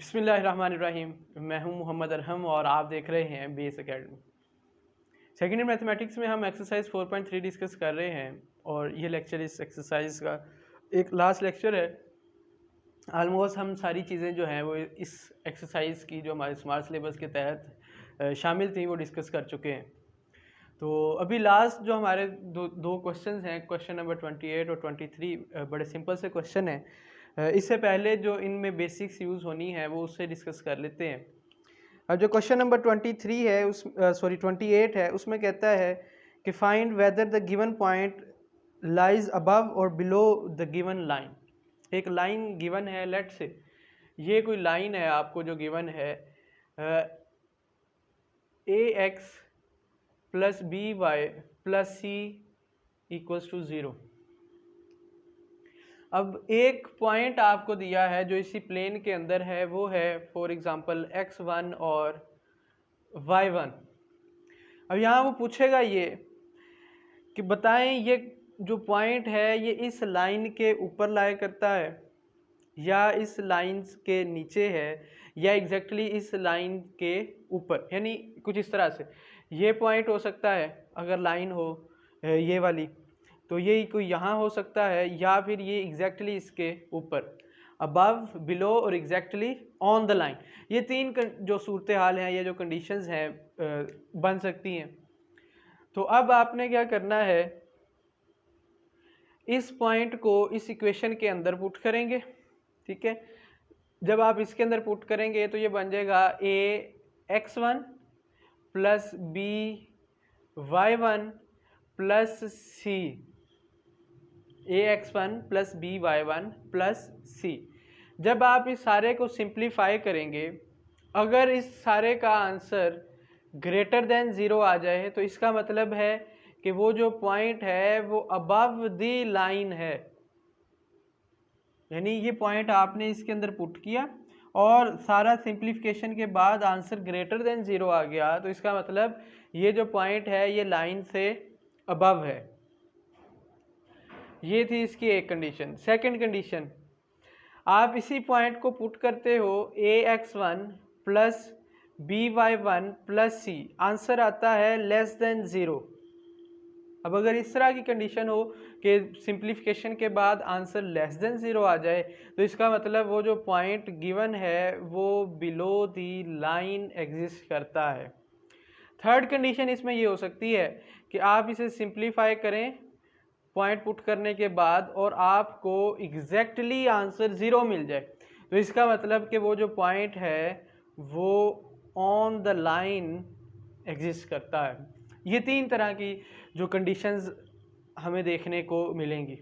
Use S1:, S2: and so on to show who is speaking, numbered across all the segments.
S1: बिस्मिल्लाहिर्रहमानिर्रहीम। मैं हूं मोहम्मद अरहम और आप देख रहे हैं base academy. Second year mathematics में हम एक्सरसाइज 4.3 डिस्कस कर रहे हैं और ये लेक्चर इस एक्सरसाइज का एक लास्ट लेक्चर है। आलमोस्ट हम सारी चीज़ें जो हैं वो इस एक्सरसाइज की जो हमारे स्मार्ट सिलेबस के तहत शामिल थी वो डिस्कस कर चुके हैं। तो अभी लास्ट जो हमारे दो क्वेश्चंस हैं, क्वेश्चन नंबर 28 और 23, बड़े सिंपल से क्वेश्चन हैं। इससे पहले जो इनमें बेसिक्स यूज़ होनी है वो उससे डिस्कस कर लेते हैं। अब जो क्वेश्चन नंबर 23 है 28 है, उसमें कहता है कि find whether the given point lies above और बिलो द गिवन लाइन। एक लाइन गिवन है, लेट से ये कोई लाइन है आपको जो गिवन है ax plus B Y plus C equals to 0। अब एक पॉइंट आपको दिया है जो इसी प्लेन के अंदर है, वो है फॉर एग्जांपल x1 और y1। अब यहाँ वो पूछेगा ये कि बताएं ये जो पॉइंट है ये इस लाइन के ऊपर लाया करता है या इस लाइन के नीचे है या एग्जैक्टली इस लाइन के ऊपर, यानी कुछ इस तरह से ये पॉइंट हो सकता है अगर लाइन हो ये वाली, तो ये कोई यहाँ हो सकता है या फिर ये एग्जैक्टली इसके ऊपर, अबव, बिलो और एग्जैक्टली ऑन द लाइन। ये तीन जो सूरत हाल हैं, ये जो कंडीशंस हैं बन सकती हैं। तो अब आपने क्या करना है, इस पॉइंट को इस इक्वेशन के अंदर पुट करेंगे। ठीक है, जब आप इसके अंदर पुट करेंगे तो ये बन जाएगा ax1 plus B y1 plus C, ax1 plus B y1 plus C. जब आप इस सारे को सिंप्लीफाई करेंगे, अगर इस सारे का आंसर ग्रेटर देन 0 आ जाए तो इसका मतलब है कि वो जो पॉइंट है वो अबव द लाइन है, यानी ये पॉइंट आपने इसके अंदर पुट किया और सारा सिंप्लीफिकेशन के बाद आंसर ग्रेटर देन 0 आ गया, तो इसका मतलब ये जो पॉइंट है ये लाइन से अबव है। ये थी इसकी एक कंडीशन। सेकंड कंडीशन, आप इसी पॉइंट को पुट करते हो ax1 प्लस by1 प्लस सी, आंसर आता है लेस देन 0। अब अगर इस तरह की कंडीशन हो कि सिंप्लीफिकेशन के बाद आंसर लेस देन 0 आ जाए तो इसका मतलब वो जो पॉइंट गिवन है वो बिलो दी लाइन एग्जिस्ट करता है। थर्ड कंडीशन इसमें ये हो सकती है कि आप इसे सिंप्लीफाई करें पॉइंट पुट करने के बाद और आपको एग्जैक्टली आंसर 0 मिल जाए, तो इसका मतलब कि वो जो पॉइंट है वो ऑन द लाइन एग्जिस्ट करता है। ये तीन तरह की जो कंडीशंस हमें देखने को मिलेंगी।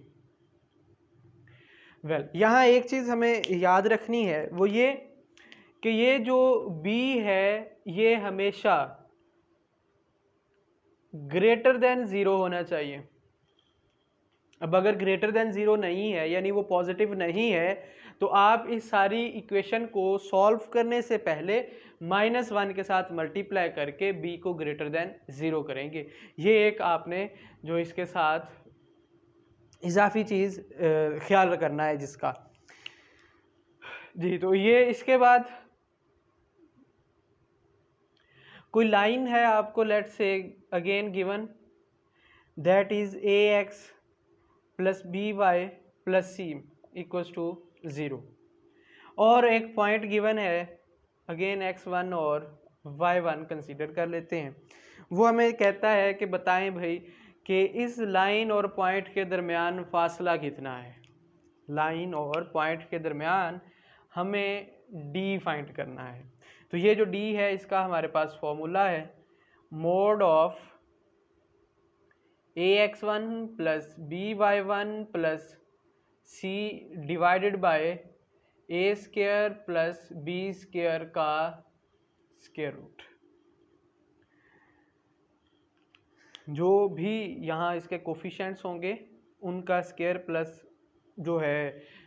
S1: यहाँ एक चीज़ हमें याद रखनी है वो ये कि ये जो b है ये हमेशा ग्रेटर देन 0 होना चाहिए। अब अगर ग्रेटर देन 0 नहीं है यानी वो पॉजिटिव नहीं है, तो आप इस सारी इक्वेशन को सॉल्व करने से पहले -1 के साथ मल्टीप्लाई करके b को ग्रेटर देन 0 करेंगे। ये एक आपने जो इसके साथ इजाफी चीज़ ख्याल करना है जिसका जी। तो ये इसके बाद कोई लाइन है आपको, let's say again given that is ax plus B Y plus C equals to 0, और एक पॉइंट गिवन है अगेन x1 और y1 कंसीडर कर लेते हैं। वो हमें कहता है कि बताएं भाई कि इस लाइन और पॉइंट के दरमियान फासला कितना है। लाइन और पॉइंट के दरमियान हमें d फाइंड करना है। तो ये जो d है इसका हमारे पास फॉर्मूला है mode of ax1 plus by1 plus c divided by a square plus b square का स्क्वायर रूट। जो भी यहाँ इसके कोफिशिएंट्स होंगे उनका स्क्वायर प्लस जो है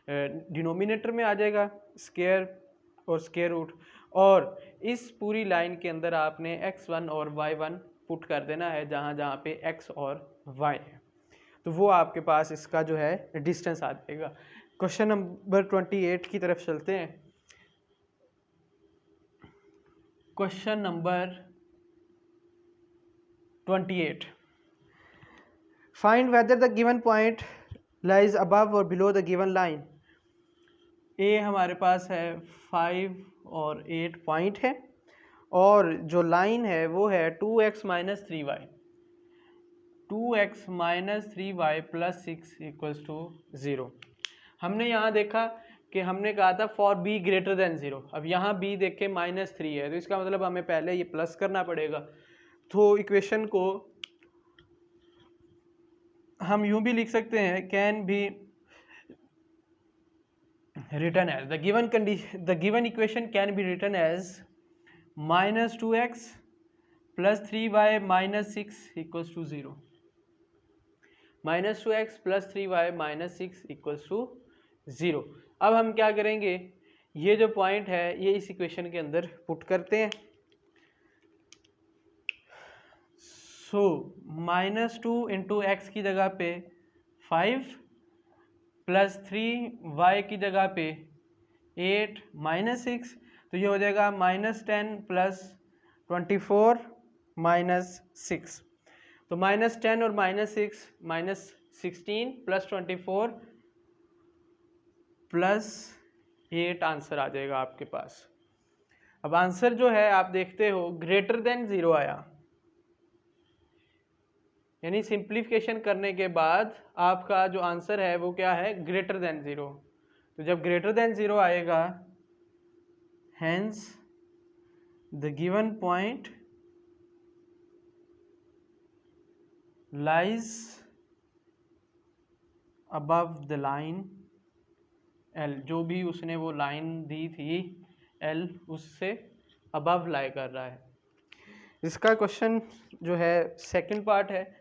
S1: डिनोमिनेटर में आ जाएगा स्क्वायर और स्क्वायर रूट, और इस पूरी लाइन के अंदर आपने x1 और y1 पुट कर देना है जहाँ जहाँ पे x और y है, तो वो आपके पास इसका जो है डिस्टेंस आ जाएगा। क्वेश्चन नंबर 28 की तरफ चलते हैं। Question number 28, find whether the given point lies above और बिलो द गिवन लाइन। ए हमारे पास है 5 और 8 पॉइंट है, और जो लाइन है वो है 2x minus 3y, 2x minus 3y plus 6 equals to 0। हमने यहाँ देखा कि हमने कहा था फॉर b ग्रेटर देन 0। अब यहाँ b देखे -3 है, तो इसका मतलब हमें पहले ये प्लस करना पड़ेगा। तो इक्वेशन को हम यूं भी लिख सकते हैं, can be written as the given equation can be written as minus 2x plus 3y minus 6 equals to 0, minus 2x plus 3y minus 6 equals to 0। अब हम क्या करेंगे, ये जो पॉइंट है ये इस इक्वेशन के अंदर पुट करते हैं। सो -2 इंटू एक्स की जगह पे 5 प्लस 3y की जगह पे 8 माइनस 6, तो ये हो जाएगा -10 प्लस 24 माइनस 6। तो -10 और -6 -16 प्लस 24 प्लस 8 आंसर आ जाएगा आपके पास। अब आंसर जो है आप देखते हो ग्रेटर देन 0 आया, यानी सिंप्लीफिकेशन करने के बाद आपका जो आंसर है वो क्या है, ग्रेटर देन 0। तो जब ग्रेटर देन 0 आएगा, hence the given point lies above the line L, जो भी उसने वो लाइन दी थी L उससे अबव लाई कर रहा है। इसका क्वेश्चन जो है सेकंड पार्ट है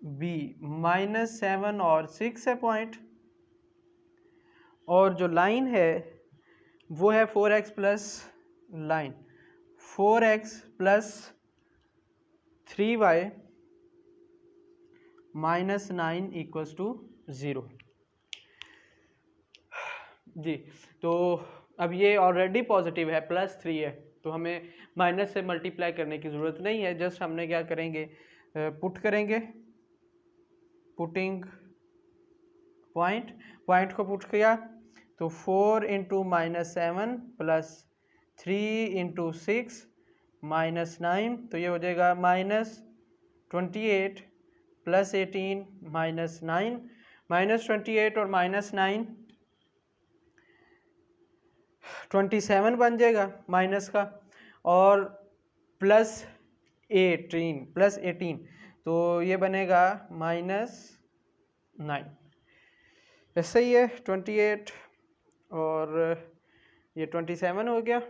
S1: B, -7 और 6 है पॉइंट, और जो लाइन है वो है 4x plus line 4x plus 3y minus 9 equals to 0 जी। तो अब ये ऑलरेडी पॉजिटिव है, +3 है, तो हमें माइनस से मल्टीप्लाई करने की ज़रूरत नहीं है। जस्ट हमने क्या करेंगे, पुट करेंगे, पुटिंग पॉइंट को पुट किया तो 4 इंटू -7 प्लस 3 इंटू 6 माइनस 9, तो ये हो जाएगा -28 प्लस 18 माइनस 9, -28 और -9 27 बन जाएगा माइनस का, और +18 तो ये बनेगा -9। ऐसा ही है 28 और ये 27 हो गया,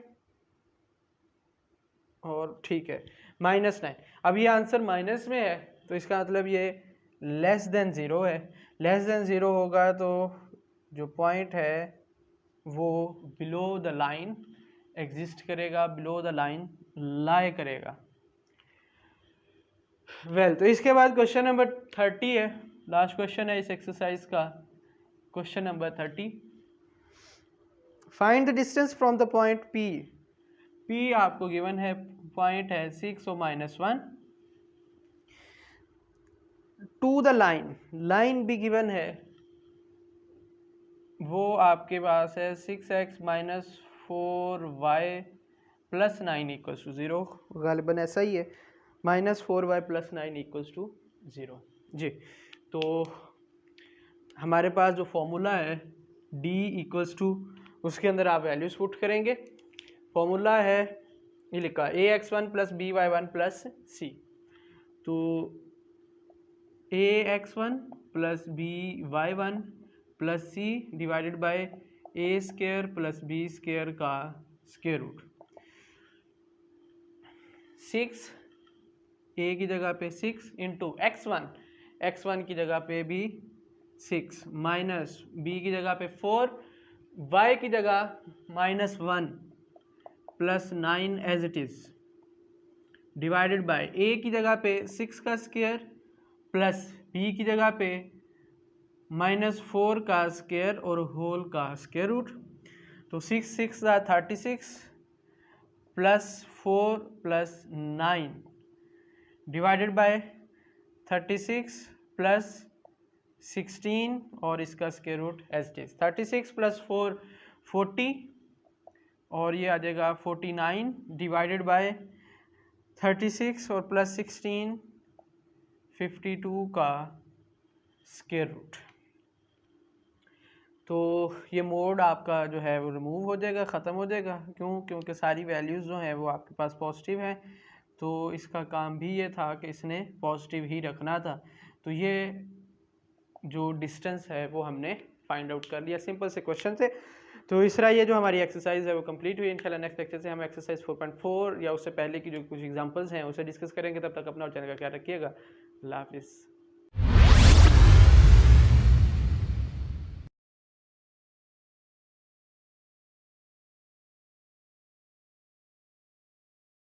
S1: और ठीक है -9। अब ये आंसर माइनस में है, तो इसका मतलब ये लेस देन 0 है। लेस देन 0 होगा तो जो पॉइंट है वो बिलो द लाइन एग्जिस्ट करेगा, बिलो द लाइन लाई करेगा। तो इसके बाद क्वेश्चन नंबर 30 है, लास्ट क्वेश्चन है इस एक्सरसाइज का, question number 30। Find the distance from the point P। P आपको गिवन है, पॉइंट है 6 और -1 टू द लाइन भी गिवन है, वो आपके पास है 6x minus 4y plus 9 equals to 0, गालिबन ऐसा ही है, -4y प्लस 9 इक्वल्स टू 0 जी। तो हमारे पास जो फॉर्मूला है D इक्वल्स टू, उसके अंदर आप वैल्यूज पुट करेंगे। फॉर्मूला है ये लिखा ax1 plus by1 plus c, तो ax1 plus by1 plus C divided by A square plus B square का स्क्वायर रूट। 6 ए की जगह पे 6 इंटू x1 की जगह पे भी 6 माइनस बी की जगह पे 4 y की जगह -1 plus 9 as it is divided by A की जगह पे 6 का स्क्वायर प्लस बी की जगह पे -4 का स्क्वायर और होल का स्क्वायर रूट। तो 6 6 36 plus 4 plus 9 divided by 36 plus 16 और इसका square root as it is. 36 plus 4 40 और ये आ जाएगा 49 डिवाइडेड बाय 36 और प्लस 16 52 का स्क्वायर रूट। तो ये मोड आपका जो है वो रिमूव हो जाएगा, ख़त्म हो जाएगा। क्यों? क्योंकि सारी वैल्यूज़ जो हैं वो आपके पास पॉजिटिव हैं। तो इसका काम भी ये था कि इसने पॉजिटिव ही रखना था। तो ये जो डिस्टेंस है वो हमने फाइंड आउट कर लिया सिंपल से क्वेश्चन से। तो इस तरह ये जो हमारी एक्सरसाइज है वो कंप्लीट हुई। इंशाल्लाह नेक्स्ट लेक्चर से हम एक्सरसाइज 4.4 या उससे पहले की जो कुछ एग्जांपल्स हैं उसे डिस्कस करेंगे। तब तक अपना और चैनल का ख्याल रखिएगा। अल्लाह हाफिज़।